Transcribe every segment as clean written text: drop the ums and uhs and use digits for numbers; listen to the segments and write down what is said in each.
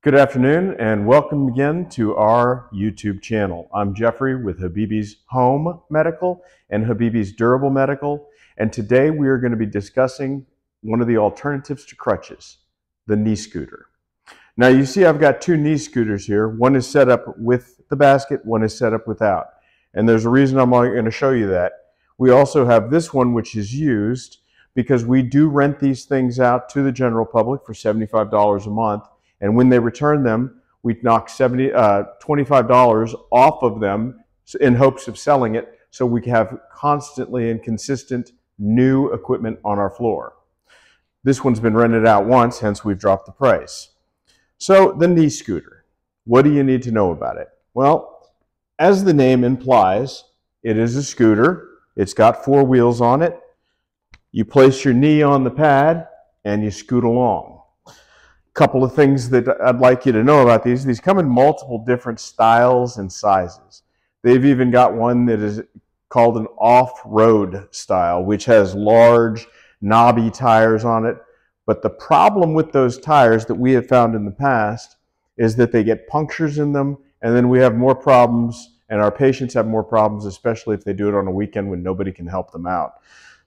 Good afternoon and welcome again to our YouTube channel. I'm Jeffrey with Habibi's Home Medical and Habibi's Durable Medical, and today we are going to be discussing one of the alternatives to crutches, the knee scooter. Now you see I've got two knee scooters here. One is set up with the basket, one is set up without. And there's a reason I'm going to show you that. We also have this one which is used because we do rent these things out to the general public for $75 a month. And when they return them, we knock $25 off of them in hopes of selling it so we can have constantly and consistent new equipment on our floor. This one's been rented out once, hence we've dropped the price. So the knee scooter, what do you need to know about it? Well, as the name implies, it is a scooter. It's got four wheels on it. You place your knee on the pad and you scoot along. Couple of things that I'd like you to know about these. These come in multiple different styles and sizes. They've even got one that is called an off-road style, which has large knobby tires on it. But the problem with those tires that we have found in the past is that they get punctures in them, and then we have more problems, and our patients have more problems, especially if they do it on a weekend when nobody can help them out.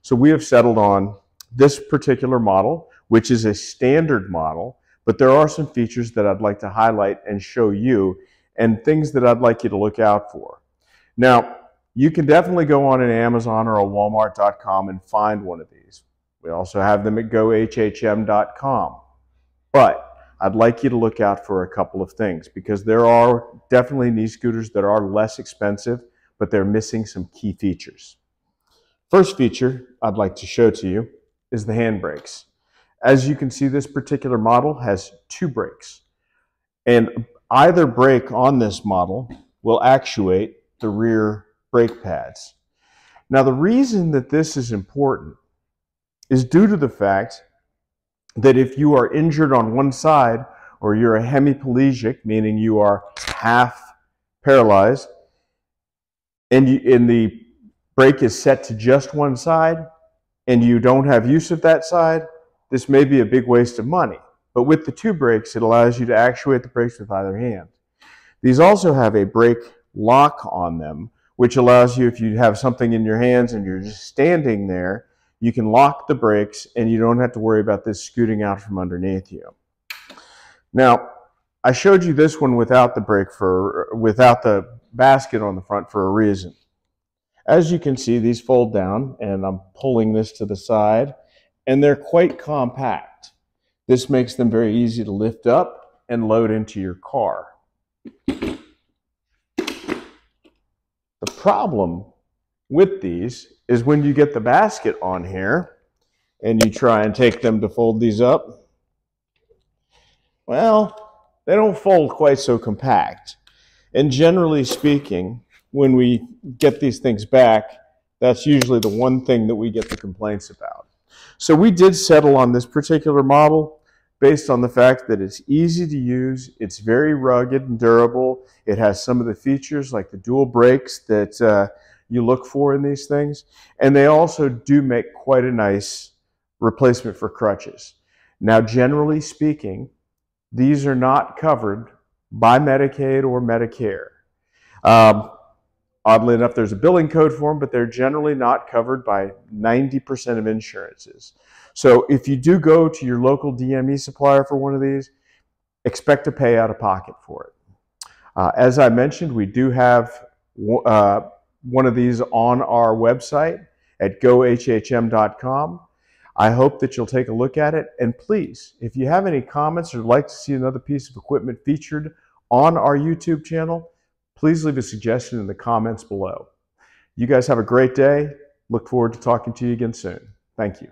So we have settled on this particular model, which is a standard model. But there are some features that I'd like to highlight and show you and things that I'd like you to look out for. Now, you can definitely go on an Amazon or a Walmart.com and find one of these. We also have them at gohhm.com. But I'd like you to look out for a couple of things because there are definitely knee scooters that are less expensive, but they're missing some key features. First feature I'd like to show to you is the handbrakes. As you can see, this particular model has two brakes, and either brake on this model will actuate the rear brake pads. Now, the reason that this is important is due to the fact that if you are injured on one side or you're a hemiplegic, meaning you are half paralyzed, and the brake is set to just one side and you don't have use of that side, this may be a big waste of money, but with the two brakes, it allows you to actuate the brakes with either hand. These also have a brake lock on them, which allows you, if you have something in your hands and you're just standing there, you can lock the brakes and you don't have to worry about this scooting out from underneath you. Now, I showed you this one without the brake without the basket on the front for a reason. As you can see, these fold down, and I'm pulling this to the side, and they're quite compact. This makes them very easy to lift up and load into your car. The problem with these is when you get the basket on here and you try and take them to fold these up, well, they don't fold quite so compact. And generally speaking, when we get these things back, that's usually the one thing that we get the complaints about. So we did settle on this particular model based on the fact that it's easy to use, it's very rugged and durable, it has some of the features like the dual brakes that you look for in these things, and they also do make quite a nice replacement for crutches. Now, generally speaking, these are not covered by Medicaid or Medicare. Oddly enough, there's a billing code for them, but they're generally not covered by 90% of insurances. So if you do go to your local DME supplier for one of these, expect to pay out of pocket for it. As I mentioned, we do have one of these on our website at gohhm.com. I hope that you'll take a look at it. And please, if you have any comments or would like to see another piece of equipment featured on our YouTube channel, please leave a suggestion in the comments below. You guys have a great day. Look forward to talking to you again soon. Thank you.